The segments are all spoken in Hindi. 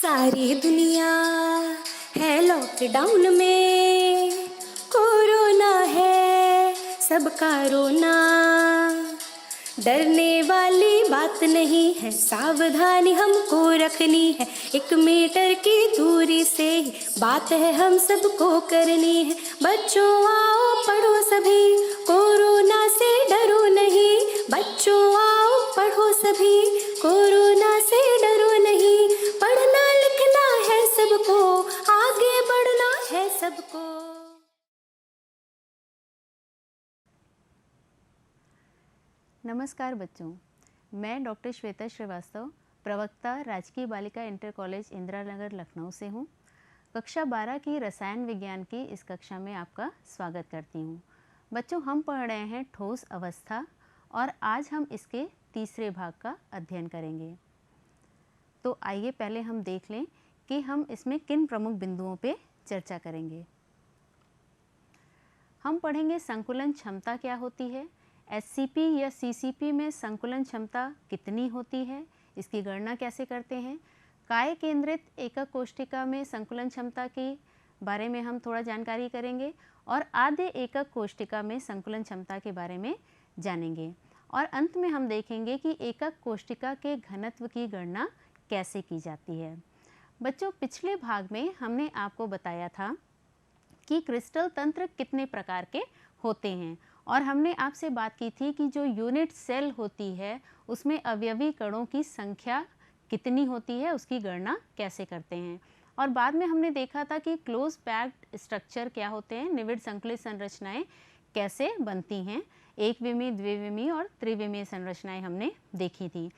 सारी दुनिया है लॉकडाउन में, कोरोना है सबका रोना। डरने वाली बात नहीं है, सावधानी हमको रखनी है। 1 मीटर की दूरी से ही बात है हम सबको करनी है। बच्चों आओ पढ़ो सभी, कोरोना से डरो नहीं। बच्चों आओ पढ़ो सभी, कोरोना से डरो नहीं। पढ़ना लिखना है सबको, आगे बढ़ना है सबको। नमस्कार बच्चों, मैं डॉक्टर श्वेता श्रीवास्तव, प्रवक्ता राजकीय बालिका इंटर कॉलेज इंदिरा नगर लखनऊ से हूँ। कक्षा 12 की रसायन विज्ञान की इस कक्षा में आपका स्वागत करती हूँ। बच्चों, हम पढ़ रहे हैं ठोस अवस्था और आज हम इसके तीसरे भाग का अध्ययन करेंगे। तो आइए पहले हम देख लें कि हम इसमें किन प्रमुख बिंदुओं पे चर्चा करेंगे। हम पढ़ेंगे संकुलन क्षमता क्या होती है, एससीपी या सीसीपी में संकुलन क्षमता कितनी होती है, इसकी गणना कैसे करते हैं। काय केंद्रित एकक कोशिका में संकुलन क्षमता के बारे में हम थोड़ा जानकारी करेंगे और आधे एकक कोशिका में संकुलन क्षमता के बारे में जानेंगे। और अंत में हम देखेंगे कि एकक कोशिका के घनत्व की गणना कैसे की जाती है। बच्चों, पिछले भाग में हमने आपको बताया था कि क्रिस्टल तंत्र कितने प्रकार के होते हैं और हमने आपसे बात की थी कि जो यूनिट सेल होती है उसमें अवयवी कणों की संख्या कितनी होती है, उसकी गणना कैसे करते हैं। और बाद में हमने देखा था कि क्लोज पैक्ड स्ट्रक्चर क्या होते हैं, निविड़ संकुलित संरचनाएं कैसे बनती हैं। एक विमीय, द्विविमीय और त्रिविमीय संरचनाएं हमने देखी थी।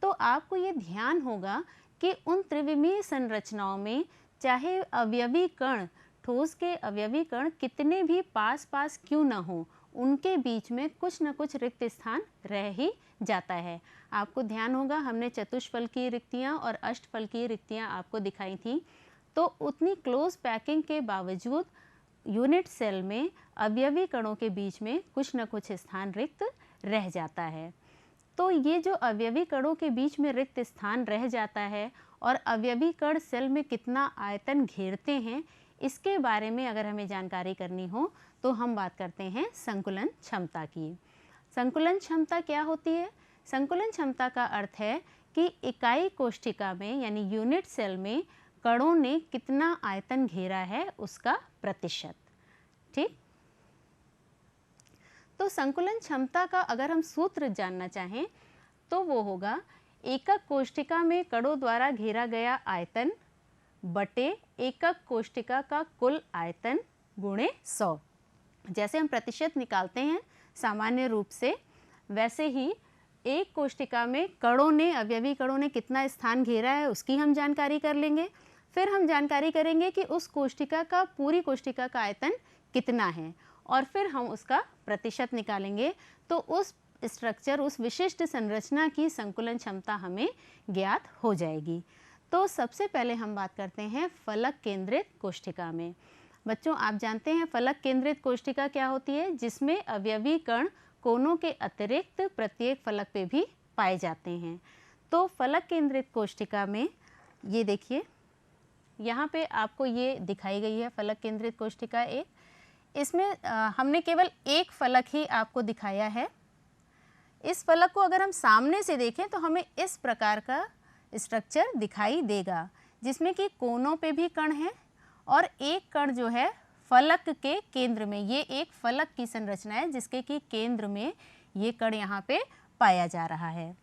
तो आपको ये ध्यान होगा कि उन त्रिविमीय संरचनाओं में चाहे अवयवी कण, ठोस के अवयवी कण कितने भी पास पास क्यों ना हो, उनके बीच में कुछ न कुछ रिक्त स्थान रह ही जाता है। आपको ध्यान होगा हमने चतुष्फलकीय रिक्तियाँ और अष्टफलकीय रिक्तियाँ आपको दिखाई थी। तो उतनी क्लोज पैकिंग के बावजूद यूनिट सेल में अवयवी कणों के बीच में कुछ न कुछ स्थान रिक्त रह जाता है। तो ये जो अवयवी कणों के बीच में रिक्त स्थान रह जाता है और अवयवी कण सेल में कितना आयतन घेरते हैं, इसके बारे में अगर हमें जानकारी करनी हो तो हम बात करते हैं संकुलन क्षमता की। संकुलन क्षमता क्या होती है? संकुलन क्षमता का अर्थ है कि इकाई कोशिका में यानी यूनिट सेल में कणों ने कितना आयतन घेरा है उसका प्रतिशत। ठीक, तो संकुलन क्षमता का अगर हम सूत्र जानना चाहें तो वो होगा एकक कोशिका में कणों द्वारा घेरा गया आयतन बटे एकक कोशिका का कुल आयतन गुणे 100। जैसे हम प्रतिशत निकालते हैं सामान्य रूप से, वैसे ही एक कोशिका में कणों ने, अवयवी कणों ने कितना स्थान घेरा है उसकी हम जानकारी कर लेंगे। फिर हम जानकारी करेंगे कि उस कोशिका का, पूरी कोशिका का आयतन कितना है और फिर हम उसका प्रतिशत निकालेंगे। तो उस स्ट्रक्चर, उस विशिष्ट संरचना की संकुलन क्षमता हमें ज्ञात हो जाएगी। तो सबसे पहले हम बात करते हैं फलक केंद्रित कोशिका में। बच्चों, आप जानते हैं फलक केंद्रित कोशिका क्या होती है, जिसमें अवयवी कण कोनों के अतिरिक्त प्रत्येक फलक पे भी पाए जाते हैं। तो फलक केंद्रित कोशिका में ये देखिए, यहाँ पे आपको ये दिखाई गई है फलक केंद्रित कोशिका एक। इसमें हमने केवल एक फलक ही आपको दिखाया है। इस फलक को अगर हम सामने से देखें तो हमें इस प्रकार का स्ट्रक्चर दिखाई देगा, जिसमें कि कोनों पे भी कण हैं और एक कण जो है फलक के केंद्र में, ये एक फलक की संरचना है जिसके कि केंद्र में ये कण यहाँ पे पाया जा रहा है।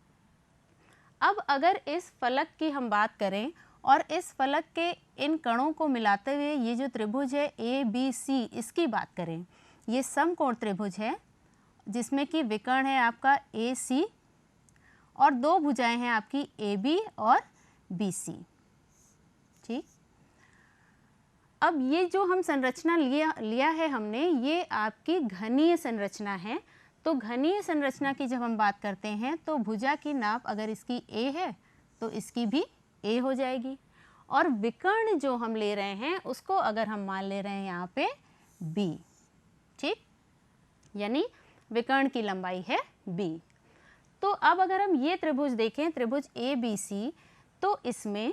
अब अगर इस फलक की हम बात करें और इस फलक के इन कणों को मिलाते हुए ये जो त्रिभुज है ABC, इसकी बात करें, ये समकोण त्रिभुज है जिसमें कि विकर्ण है आपका AC और दो भुजाएं हैं आपकी AB और BC। ठीक, अब ये जो हम संरचना लिया है हमने, ये आपकी घनीय संरचना है। तो घनीय संरचना की जब हम बात करते हैं तो भुजा की नाप अगर इसकी A है तो इसकी भी A हो जाएगी और विकर्ण जो हम ले रहे हैं उसको अगर हम मान ले रहे हैं यहाँ पे B। ठीक, यानी विकर्ण की लंबाई है B। तो अब अगर हम ये त्रिभुज देखें, त्रिभुज ABC, तो इसमें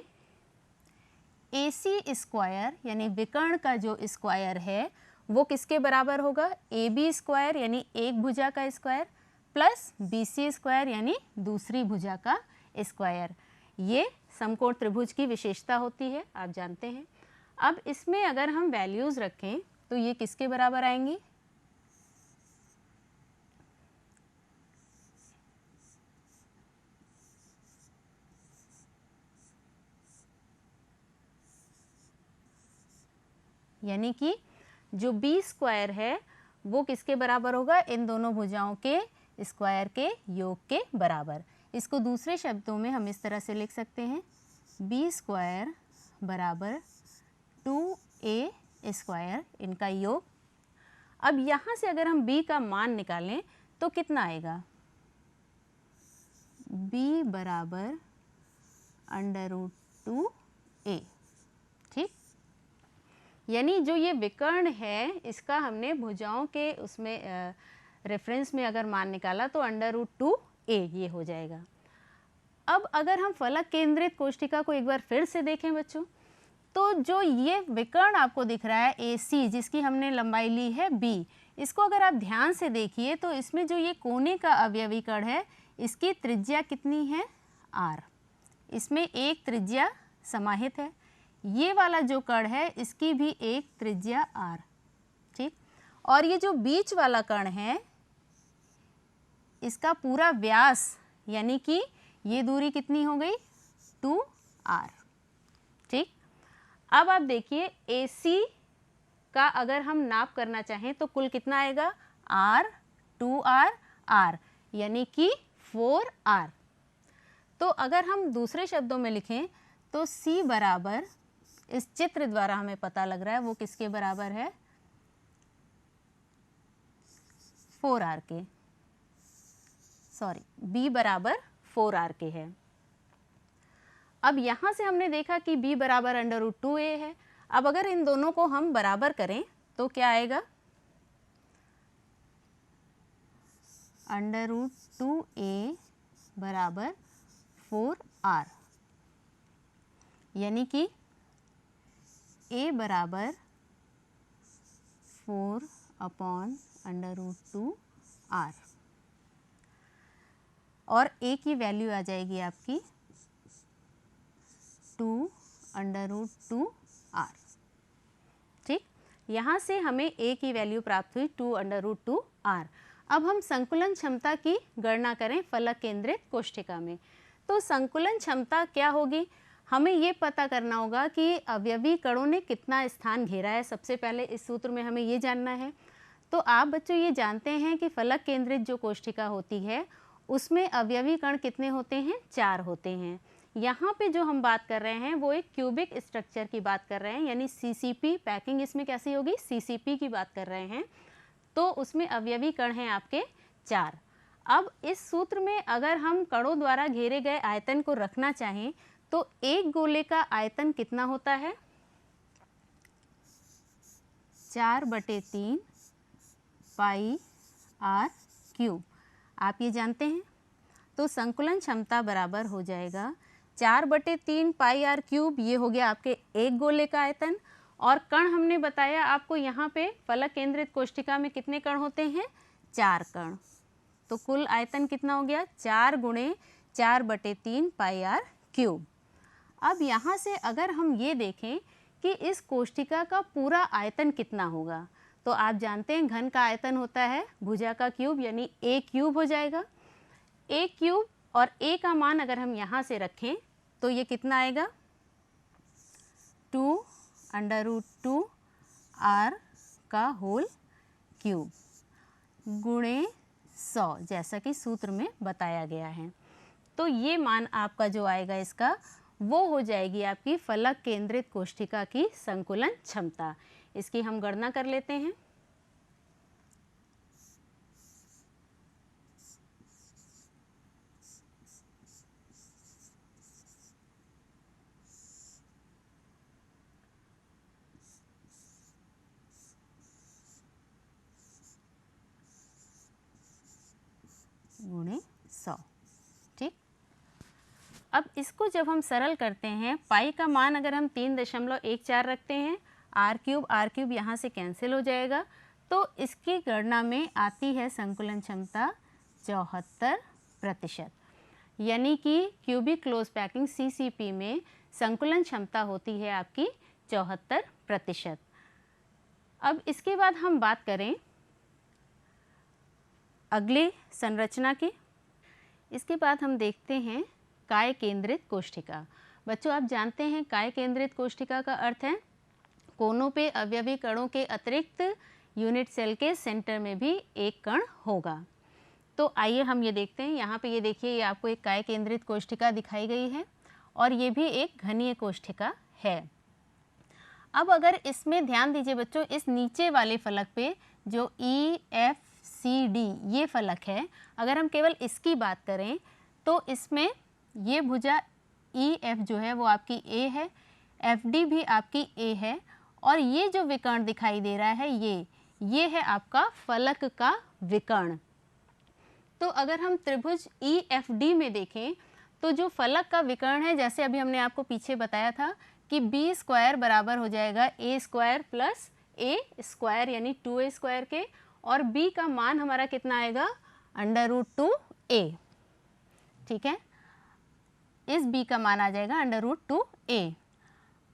AC स्क्वायर यानी विकर्ण का जो स्क्वायर है वो किसके बराबर होगा? AB स्क्वायर यानी एक भुजा का स्क्वायर प्लस BC स्क्वायर यानी दूसरी भुजा का स्क्वायर। ये समकोण त्रिभुज की विशेषता होती है, आप जानते हैं। अब इसमें अगर हम वैल्यूज़ रखें तो ये किसके बराबर आएंगी? यानी कि जो B स्क्वायर है वो किसके बराबर होगा? इन दोनों भुजाओं के स्क्वायर के योग के बराबर। इसको दूसरे शब्दों में हम इस तरह से लिख सकते हैं, B स्क्वायर बराबर 2A स्क्वायर, इनका योग। अब यहाँ से अगर हम B का मान निकालें तो कितना आएगा? B बराबर √2A। ठीक, यानी जो ये विकर्ण है इसका हमने भुजाओं के उसमें रेफरेंस में अगर मान निकाला तो √2A ये हो जाएगा। अब अगर हम फलक केंद्रित कोष्ठिका को एक बार फिर से देखें बच्चों, तो जो ये विकर्ण आपको दिख रहा है AC जिसकी हमने लंबाई ली है B, इसको अगर आप ध्यान से देखिए तो इसमें जो ये कोने का अवयवी कण है इसकी त्रिज्या कितनी है? R। इसमें एक त्रिज्या समाहित है। ये वाला जो कण है इसकी भी एक त्रिज्या R। ठीक, और ये जो बीच वाला कण है इसका पूरा व्यास यानी कि ये दूरी कितनी हो गई? 2R। ठीक, अब आप देखिए AC का अगर हम नाप करना चाहें तो कुल कितना आएगा? R, 2R, R यानी कि 4R। तो अगर हम दूसरे शब्दों में लिखें तो C बराबर, इस चित्र द्वारा हमें पता लग रहा है वो किसके बराबर है? 4R के, सॉरी B बराबर 4R के है। अब यहाँ से हमने देखा कि B बराबर √2A है। अब अगर इन दोनों को हम बराबर करें तो क्या आएगा? √2A बराबर 4R, यानी कि A बराबर 4/√2R और A की वैल्यू आ जाएगी आपकी 2/√2R। ठीक, यहाँ से हमें A की वैल्यू प्राप्त हुई 2/√2R। अब हम संकुलन क्षमता की गणना करें फलक केंद्रित कोष्ठिका में। तो संकुलन क्षमता क्या होगी? हमें ये पता करना होगा कि अवयवी कणों ने कितना स्थान घेरा है। सबसे पहले इस सूत्र में हमें ये जानना है। तो आप बच्चों ये जानते हैं कि फलक केंद्रित जो कोष्ठिका होती है उसमें अवयवी कण कितने होते हैं? 4 होते हैं। यहाँ पे जो हम बात कर रहे हैं वो एक क्यूबिक स्ट्रक्चर की बात कर रहे हैं, यानी CCP पैकिंग इसमें कैसी होगी? CCP की बात कर रहे हैं। तो उसमें अवयवी कण हैं आपके 4। अब इस सूत्र में अगर हम कणों द्वारा घेरे गए आयतन को रखना चाहें तो एक गोले का आयतन कितना होता है? 4/3 πr³। आप ये जानते हैं। तो संकुलन क्षमता बराबर हो जाएगा 4/3 πr³। ये हो गया आपके एक गोले का आयतन। और कण हमने बताया आपको यहाँ पे फलक केंद्रित कोष्ठिका में कितने कण होते हैं? 4 कण। तो कुल आयतन कितना हो गया? 4 × 4/3 πr³। अब यहाँ से अगर हम ये देखें कि इस कोष्ठिका का पूरा आयतन कितना होगा, तो आप जानते हैं घन का आयतन होता है भुजा का क्यूब, यानी A³ हो जाएगा। A³ और A का मान अगर हम यहाँ से रखें तो ये कितना आएगा? 2/√2R का होल क्यूब गुणे 100, जैसा कि सूत्र में बताया गया है। तो ये मान आपका जो आएगा इसका वो हो जाएगी आपकी फलक केंद्रित कोष्ठिका की संकुलन क्षमता। इसकी हम गणना कर लेते हैं। गुणे 100। ठीक, अब इसको जब हम सरल करते हैं, पाई का मान अगर हम 3.14 रखते हैं, आर क्यूब यहाँ से कैंसिल हो जाएगा, तो इसकी गणना में आती है संकुलन क्षमता 74%। यानी कि क्यूबिक क्लोज पैकिंग CCP में संकुलन क्षमता होती है आपकी 74%। अब इसके बाद हम बात करें अगले संरचना की। इसके बाद हम देखते हैं काय केंद्रित कोशिका। बच्चों, आप जानते हैं काय केंद्रित कोशिका का अर्थ है कोनों पे अवयवी कणों के अतिरिक्त यूनिट सेल के सेंटर में भी एक कण होगा। तो आइए हम ये देखते हैं। यहाँ पे ये देखिए, ये आपको एक काय केंद्रित कोशिका दिखाई गई है और ये भी एक घनीय कोशिका है। अब अगर इसमें ध्यान दीजिए बच्चों, इस नीचे वाले फलक पे जो EFCD ये फलक है, अगर हम केवल इसकी बात करें तो इसमें ये भुजा EF जो है वो आपकी A है, FD भी आपकी A है, और ये जो विकर्ण दिखाई दे रहा है ये है आपका फलक का विकर्ण। तो अगर हम त्रिभुज EFD में देखें तो जो फलक का विकर्ण है, जैसे अभी हमने आपको पीछे बताया था कि B स्क्वायर बराबर हो जाएगा A square plus A square यानी 2A स्क्वायर के, और B का मान हमारा कितना आएगा √2A। ठीक है, इस B का मान आ जाएगा √2A।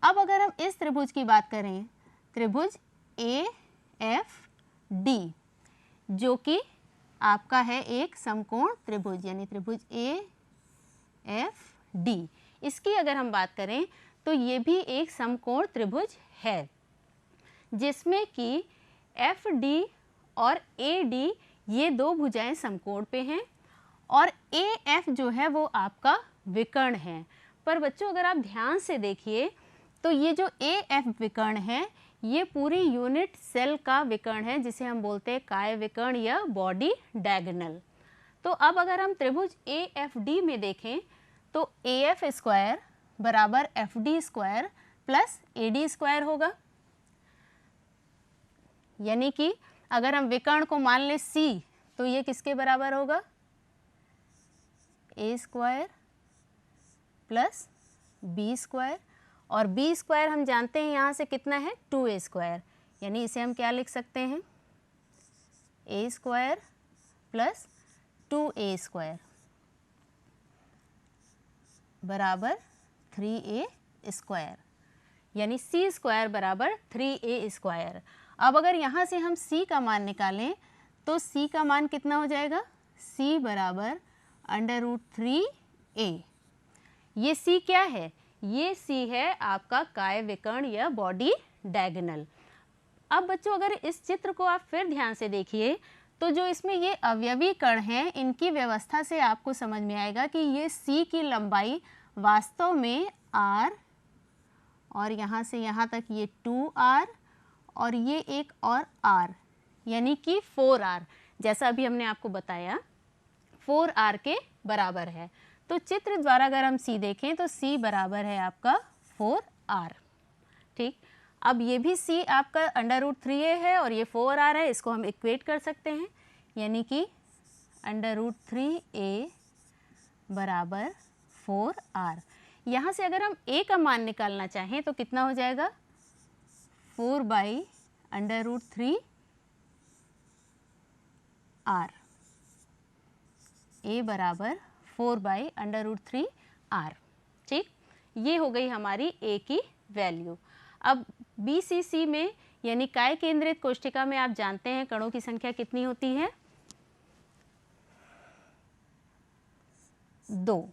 अब अगर हम इस त्रिभुज की बात करें, त्रिभुज AFD जो कि आपका है एक समकोण त्रिभुज, यानी त्रिभुज AFD, इसकी अगर हम बात करें तो ये भी एक समकोण त्रिभुज है जिसमें कि FD और AD ये दो भुजाएं समकोण पे हैं और AF जो है वो आपका विकर्ण है। पर बच्चों, अगर आप ध्यान से देखिए तो ये जो AF विकर्ण है ये पूरी यूनिट सेल का विकर्ण है जिसे हम बोलते हैं काय विकर्ण या बॉडी डायगोनल। तो अब अगर हम त्रिभुज AFD में देखें तो AF स्क्वायर बराबर FD square plus AD square होगा। यानी कि अगर हम विकर्ण को मान लें C तो ये किसके बराबर होगा, A square plus B square, और B स्क्वायर हम जानते हैं यहाँ से कितना है 2A स्क्वायर, यानी इसे हम क्या लिख सकते हैं A square plus 2A square बराबर 3A स्क्वायर, यानी C स्क्वायर बराबर 3A स्क्वायर। अब अगर यहाँ से हम C का मान निकालें तो C का मान कितना हो जाएगा, C बराबर √3A। ये C क्या है, ये C है आपका काय विकर्ण या बॉडी डायगोनल। अब बच्चों, अगर इस चित्र को आप फिर ध्यान से देखिए तो जो इसमें ये अवयवी कण हैं इनकी व्यवस्था से आपको समझ में आएगा कि ये C की लंबाई वास्तव में R और यहाँ से यहाँ तक ये 2R और ये एक और R यानी कि 4R, जैसा अभी हमने आपको बताया 4R के बराबर है। तो चित्र द्वारा अगर हम C देखें तो C बराबर है आपका 4R। ठीक, अब ये भी C आपका √3A है और ये 4R है, इसको हम इक्वेट कर सकते हैं, यानी कि √3A बराबर 4R। यहाँ से अगर हम A का मान निकालना चाहें तो कितना हो जाएगा 4/√3R। A बराबर 4/√3R। ठीक, ये हो गई हमारी A की वैल्यू। अब BCC में यानी काय केंद्रित कोशिका में आप जानते हैं कणों की संख्या कितनी होती है, 2,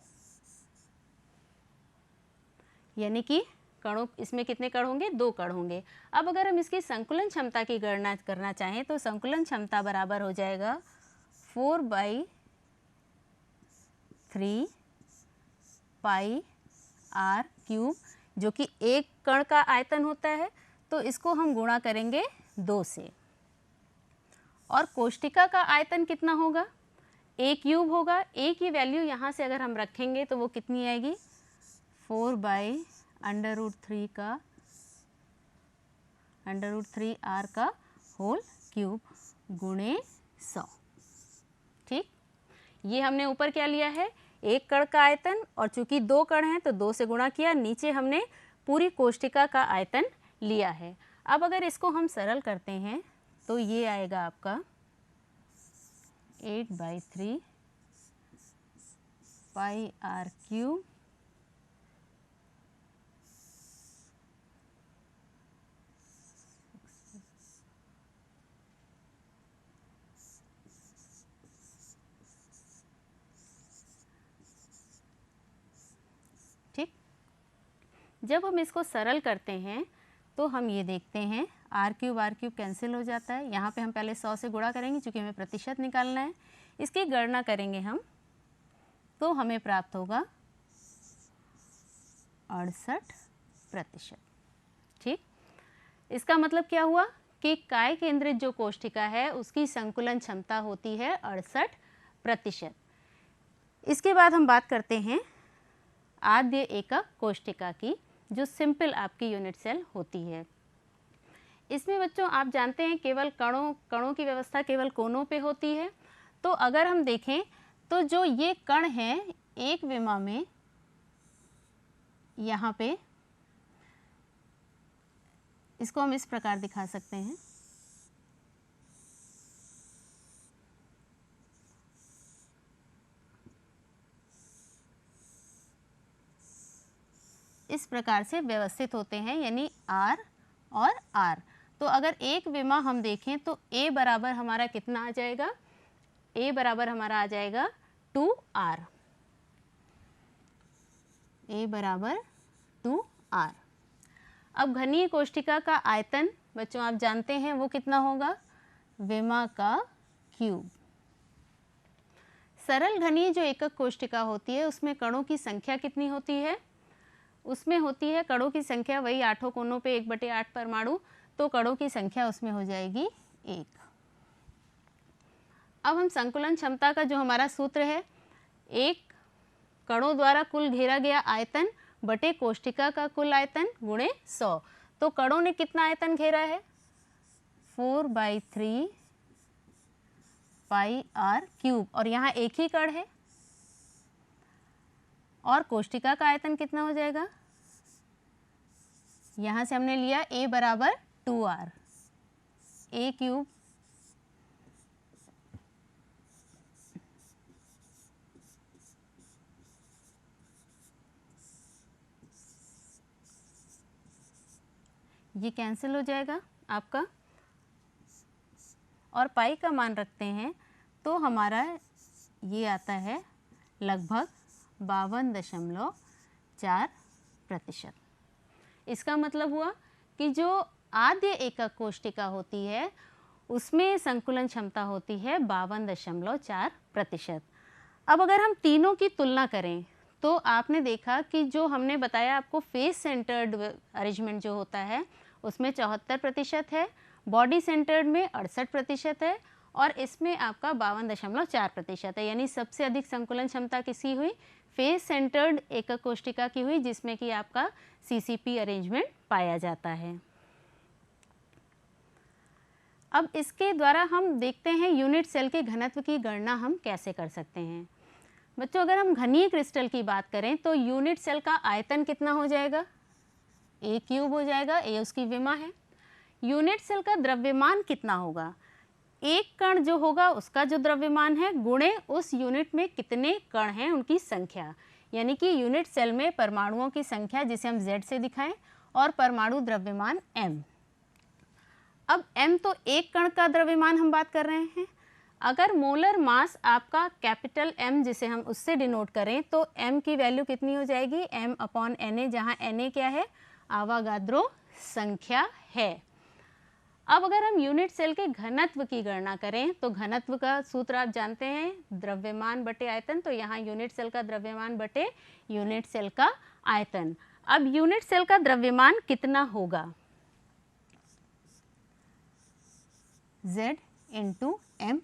यानी कि कणों इसमें कितने कण होंगे, 2 कण होंगे। अब अगर हम इसकी संकुलन क्षमता की गणना करना चाहें तो संकुलन क्षमता बराबर हो जाएगा 4/3 πr³ जो कि एक कण का आयतन होता है, तो इसको हम गुणा करेंगे 2 से। और कोष्टिका का आयतन कितना होगा, A³ होगा। A की वैल्यू यहाँ से अगर हम रखेंगे तो वो कितनी आएगी 4/√3 का √3R का होल क्यूब गुणे 100। ठीक, ये हमने ऊपर क्या लिया है, एक कण का आयतन, और चूंकि 2 कण हैं तो 2 से गुणा किया, नीचे हमने पूरी कोष्टिका का आयतन लिया है। अब अगर इसको हम सरल करते हैं तो ये आएगा आपका 8/3 पाई आर क्यूब ठीक। जब हम इसको सरल करते हैं तो हम ये देखते हैं आर क्यूब कैंसिल हो जाता है। यहाँ पे हम पहले 100 से गुणा करेंगे क्योंकि हमें प्रतिशत निकालना है। इसकी गणना करेंगे हम तो हमें प्राप्त होगा 68%। ठीक, इसका मतलब क्या हुआ कि काय केंद्रित जो कोष्ठिका है उसकी संकुलन क्षमता होती है 68%। इसके बाद हम बात करते हैं आद्य एकक कोष्ठिका की, जो सिंपल आपकी यूनिट सेल होती है। इसमें बच्चों आप जानते हैं केवल कणों की व्यवस्था केवल कोनों पे होती है। तो अगर हम देखें तो जो ये कण हैं एक विमा में यहाँ पे, इसको हम इस प्रकार दिखा सकते हैं। इस प्रकार से व्यवस्थित होते हैं, यानी R और R। तो अगर एक विमा हम देखें तो A बराबर हमारा कितना आ जाएगा? A बराबर हमारा आ जाएगा 2R। A बराबर 2R। अब घनीय कोष्ठिका का आयतन बच्चों आप जानते हैं वो कितना होगा? विमा का क्यूब। सरल घनीय जो एकक कोष्ठिका होती है उसमें कणों की संख्या कितनी होती है? उसमें होती है कणों की संख्या वही 8 कोनों पे 1/8 परमाणु, तो कणों की संख्या उसमें हो जाएगी 1। अब हम संकुलन क्षमता का जो हमारा सूत्र है, एक कणों द्वारा कुल घेरा गया आयतन बटे कोष्ठिका का कुल आयतन गुणे 100। तो कणों ने कितना आयतन घेरा है? 4/3 पाई आर क्यूब, और यहाँ एक ही कण है। और कोष्ठिका का आयतन कितना हो जाएगा? यहाँ से हमने लिया A बराबर 2R, A क्यूब ये कैंसिल हो जाएगा आपका, और पाई का मान रखते हैं तो हमारा ये आता है लगभग 52.4%। इसका मतलब हुआ कि जो आद्य एकक कोष्ठिका होती है उसमें संकुलन क्षमता होती है 52.4%। अब अगर हम तीनों की तुलना करें तो आपने देखा कि जो हमने बताया आपको फेस सेंटर्ड अरेंजमेंट जो होता है उसमें 74% है, बॉडी सेंटर्ड में 68% है, और इसमें आपका 52.4% है। यानी सबसे अधिक संकुलन क्षमता किसकी हुई? फेस सेंटर्ड एकक कोष्ठिका की हुई, जिसमें कि आपका CCP अरेंजमेंट पाया जाता है। अब इसके द्वारा हम देखते हैं यूनिट सेल के घनत्व की गणना हम कैसे कर सकते हैं। बच्चों अगर हम घनीय क्रिस्टल की बात करें तो यूनिट सेल का आयतन कितना हो जाएगा? A क्यूब हो जाएगा, A उसकी विमा है। यूनिट सेल का द्रव्यमान कितना होगा? एक कण जो होगा उसका जो द्रव्यमान है गुणे उस यूनिट में कितने कण हैं उनकी संख्या, यानी कि यूनिट सेल में परमाणुओं की संख्या जिसे हम Z से दिखाएं, और परमाणु द्रव्यमान M। अब M तो एक कण का द्रव्यमान हम बात कर रहे हैं। अगर मोलर मास आपका कैपिटल M जिसे हम उससे डिनोट करें तो M की वैल्यू कितनी हो जाएगी? M/Na, जहाँ Na क्या है? आवागाद्रो संख्या है। अब अगर हम यूनिट सेल के घनत्व की गणना करें तो घनत्व का सूत्र आप जानते हैं, द्रव्यमान बटे आयतन। तो यहाँ यूनिट सेल का द्रव्यमान बटे यूनिट सेल का आयतन। अब यूनिट सेल का द्रव्यमान कितना होगा? Z into M।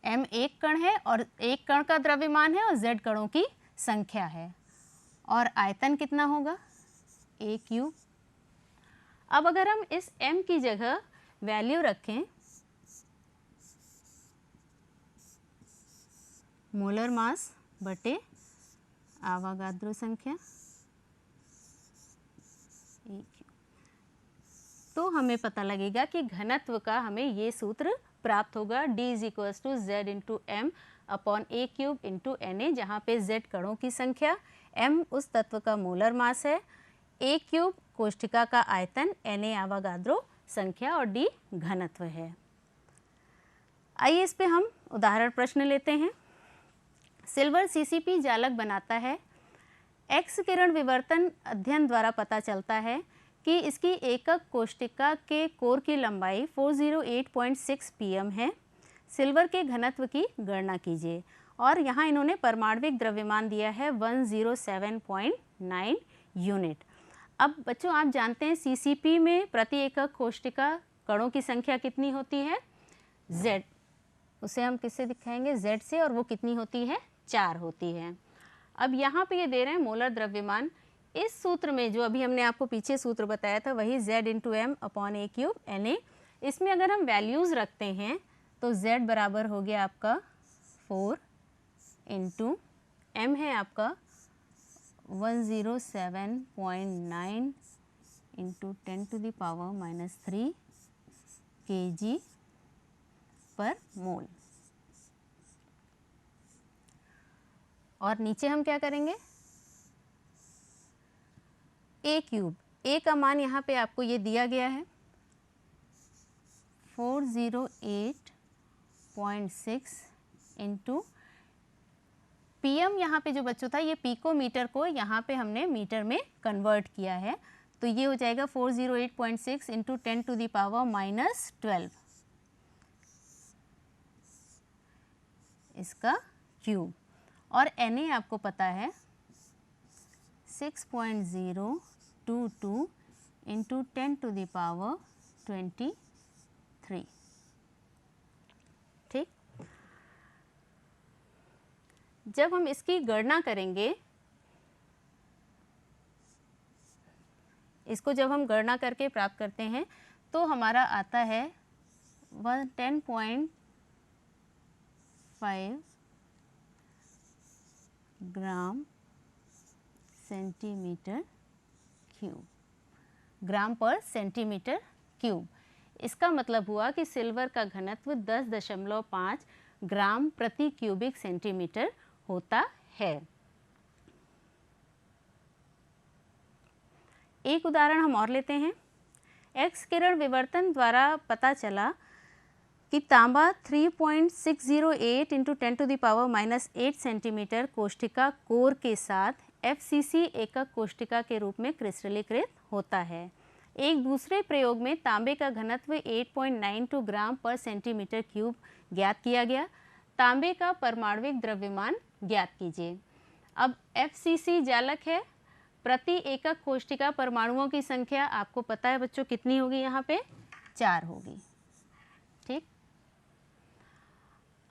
M एक कण है और एक कण का द्रव्यमान है और Z कणों की संख्या है, और आयतन कितना होगा? A cube. अब अगर हम इस M की जगह वैल्यू रखें मोलर मास बटे आवागाद्रो संख्या A क्यूब। तो हमें पता लगेगा कि घनत्व का हमें ये सूत्र प्राप्त होगा, D is equal to Z into M upon A cube into Na, जहाँ पे Z कणों की संख्या, m उस तत्व का मोलर मास है, A क्यूब कोष्ठिका का आयतन, Na आवागाद्रो संख्या और D घनत्व है। आइए इस पे हम उदाहरण प्रश्न लेते हैं। सिल्वर CCP जालक बनाता है। एक्स किरण विवर्तन अध्ययन द्वारा पता चलता है कि इसकी एकक कोष्ठिका के कोर की लंबाई 408.6 pm है। सिल्वर के घनत्व की गणना कीजिए। और यहाँ इन्होंने परमाणविक द्रव्यमान दिया है 107.9 यूनिट। अब बच्चों आप जानते हैं CCP में प्रति एकक कोष्ठिका कणों की संख्या कितनी होती है? Z, उसे हम किससे दिखाएंगे? Z से, और वो कितनी होती है? 4 होती है। अब यहाँ पे ये दे रहे हैं मोलर द्रव्यमान। इस सूत्र में जो अभी हमने आपको पीछे सूत्र बताया था वही Z into M upon A cube Na, इसमें अगर हम वैल्यूज़ रखते हैं तो Z बराबर हो गया आपका 4 इंटू M है आपका 107.9 इंटू 10⁻³ kg पर मोल। और नीचे हम क्या करेंगे? A क्यूब, A का मान यहाँ पे आपको ये दिया गया है 408.6 इंटू PM, यहाँ पे जो बच्चों था ये पिकोमीटर को यहाँ पे हमने मीटर में कन्वर्ट किया है, तो ये हो जाएगा 408.6 इंटू 10⁻⁻12 इसका क्यूब। और Na आपको पता है 6.022 इंटू 10⁻23। ठीक, जब हम इसकी गणना करेंगे, इसको जब हम गणना करके प्राप्त करते हैं तो हमारा आता है 10.5 ग्राम सेंटीमीटर क्यूब, ग्राम पर सेंटीमीटर क्यूब। इसका मतलब हुआ कि सिल्वर का घनत्व 10.5 ग्राम प्रति क्यूबिक सेंटीमीटर होता है। एक उदाहरण हम और लेते हैं। एक्स किरण विवर्तन द्वारा पता चला कि तांबा 3.608 इंटू 10⁻⁻8 सेंटीमीटर कोष्ठिका कोर के साथ FCC एकक कोष्ठिका के रूप में क्रिस्टलीकृत होता है। एक दूसरे प्रयोग में तांबे का घनत्व 8.92 ग्राम पर सेंटीमीटर क्यूब ज्ञात किया गया। तांबे का परमाणविक द्रव्यमान ज्ञात कीजिए। अब FCC जालक है, प्रति एकक कोष्ठिका परमाणुओं की संख्या आपको पता है बच्चों कितनी होगी? यहाँ पे 4 होगी। ठीक,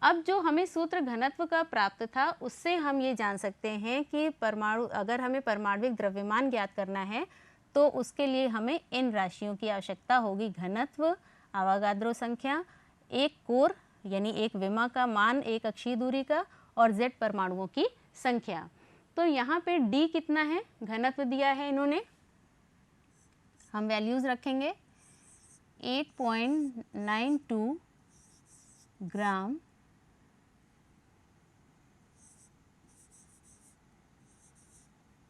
अब जो हमें सूत्र घनत्व का प्राप्त था उससे हम ये जान सकते हैं कि परमाणु, अगर हमें परमाणविक द्रव्यमान ज्ञात करना है तो उसके लिए हमें इन राशियों की आवश्यकता होगी। घनत्व, आवागाद्रो संख्या, एक कोर यानी एक विमा का मान एक अक्षीय दूरी का, और Z परमाणुओं की संख्या। तो यहाँ पे D कितना है? घनत्व दिया है इन्होंने, हम वैल्यूज़ रखेंगे 8.92 ग्राम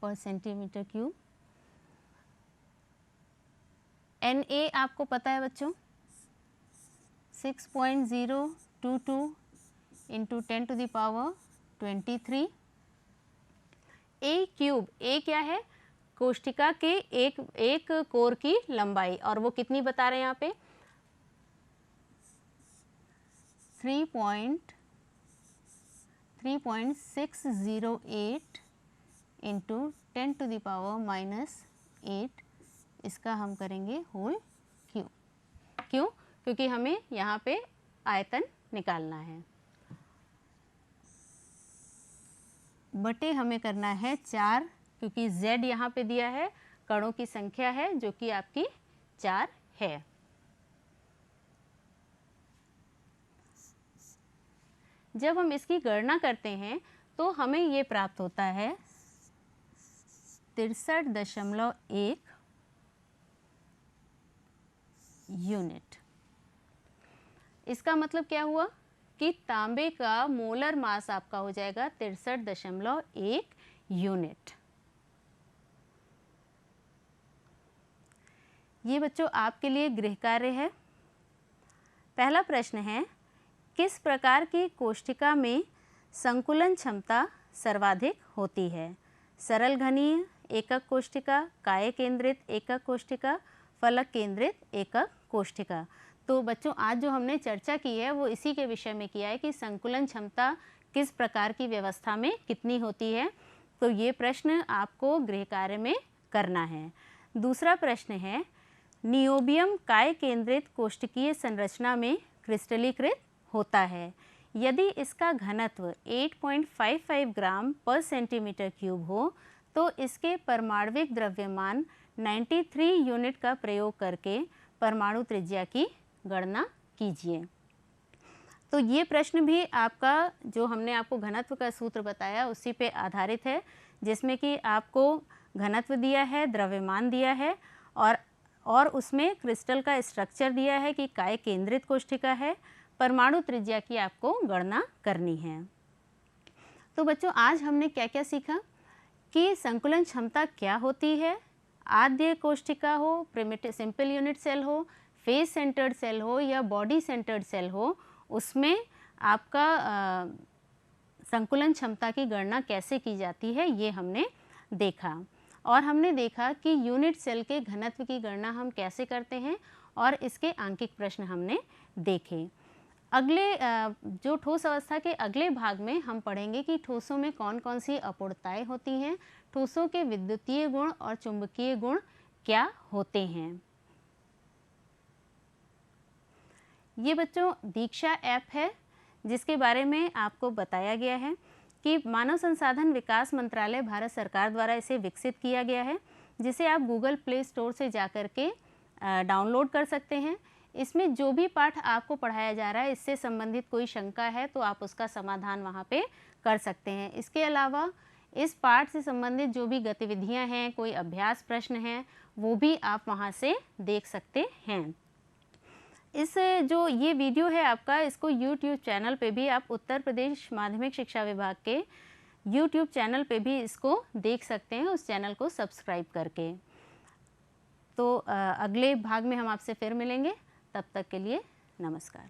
पर सेंटीमीटर क्यूब। Na आपको पता है बच्चों 6.022 इंटू 10⁻23। A क्यूब, A क्या है? कोष्ठिका के एक कोर की लंबाई, और वो कितनी बता रहे हैं यहाँ पे? 3.608 इंटू 10⁻⁻8, इसका हम करेंगे होल क्यूब। क्यों? क्योंकि हमें यहाँ पे आयतन निकालना है। बटे हमें करना है 4, क्योंकि Z यहाँ पे दिया है, कणों की संख्या है जो कि आपकी 4 है। जब हम इसकी गणना करते हैं तो हमें ये प्राप्त होता है 63.1 यूनिट। इसका मतलब क्या हुआ कि तांबे का मोलर मास आपका हो जाएगा 63.1 यूनिट। ये बच्चों आपके लिए गृह कार्य है। पहला प्रश्न है, किस प्रकार की कोष्ठिका में संकुलन क्षमता सर्वाधिक होती है? सरल घनीय एकक कोष्ठिका, काय केंद्रित एकक कोष्ठिका, फलक केंद्रित एकक कोष्ठिका। तो बच्चों आज जो हमने चर्चा की है वो इसी के विषय में किया है कि संकुलन क्षमता किस प्रकार की व्यवस्था में कितनी होती है। तो ये प्रश्न आपको गृह कार्य में करना है। दूसरा प्रश्न है, नियोबियम काय केंद्रित कोष्ठकीय संरचना में क्रिस्टलीकृत होता है। यदि इसका घनत्व 8.55 ग्राम पर सेंटीमीटर क्यूब हो तो इसके परमाणविक द्रव्यमान 93 यूनिट का प्रयोग करके परमाणु त्रिज्या की गणना कीजिए। तो ये प्रश्न भी आपका जो हमने आपको घनत्व का सूत्र बताया उसी पे आधारित है, जिसमें कि आपको घनत्व दिया है, द्रव्यमान दिया है और उसमें क्रिस्टल का स्ट्रक्चर दिया है कि काय केंद्रित कोष्ठिका है, परमाणु त्रिज्या की आपको गणना करनी है। तो बच्चों आज हमने क्या क्या सीखा कि संकुलन क्षमता क्या होती है। आद्य कोष्ठिका हो, प्रिमिटिव सिंपल यूनिट सेल हो, फेज सेंटर्ड सेल हो या बॉडी सेंटर्ड सेल हो, उसमें आपका संकुलन क्षमता की गणना कैसे की जाती है ये हमने देखा। और हमने देखा कि यूनिट सेल के घनत्व की गणना हम कैसे करते हैं और इसके आंकिक प्रश्न हमने देखे। अगले जो ठोस अवस्था के अगले भाग में हम पढ़ेंगे कि ठोसों में कौन कौन सी अपूर्णताएं होती हैं, ठोसों के विद्युतीय गुण और चुंबकीय गुण क्या होते हैं। ये बच्चों दीक्षा ऐप है जिसके बारे में आपको बताया गया है कि मानव संसाधन विकास मंत्रालय भारत सरकार द्वारा इसे विकसित किया गया है, जिसे आप गूगल प्ले स्टोर से जाकर के डाउनलोड कर सकते हैं। इसमें जो भी पाठ आपको पढ़ाया जा रहा है इससे संबंधित कोई शंका है तो आप उसका समाधान वहाँ पे कर सकते हैं। इसके अलावा इस पाठ से संबंधित जो भी गतिविधियाँ हैं, कोई अभ्यास प्रश्न हैं, वो भी आप वहाँ से देख सकते हैं। इस जो ये वीडियो है आपका, इसको YouTube चैनल पे भी आप उत्तर प्रदेश माध्यमिक शिक्षा विभाग के YouTube चैनल पे भी इसको देख सकते हैं, उस चैनल को सब्सक्राइब करके। तो अगले भाग में हम आपसे फिर मिलेंगे, तब तक के लिए नमस्कार।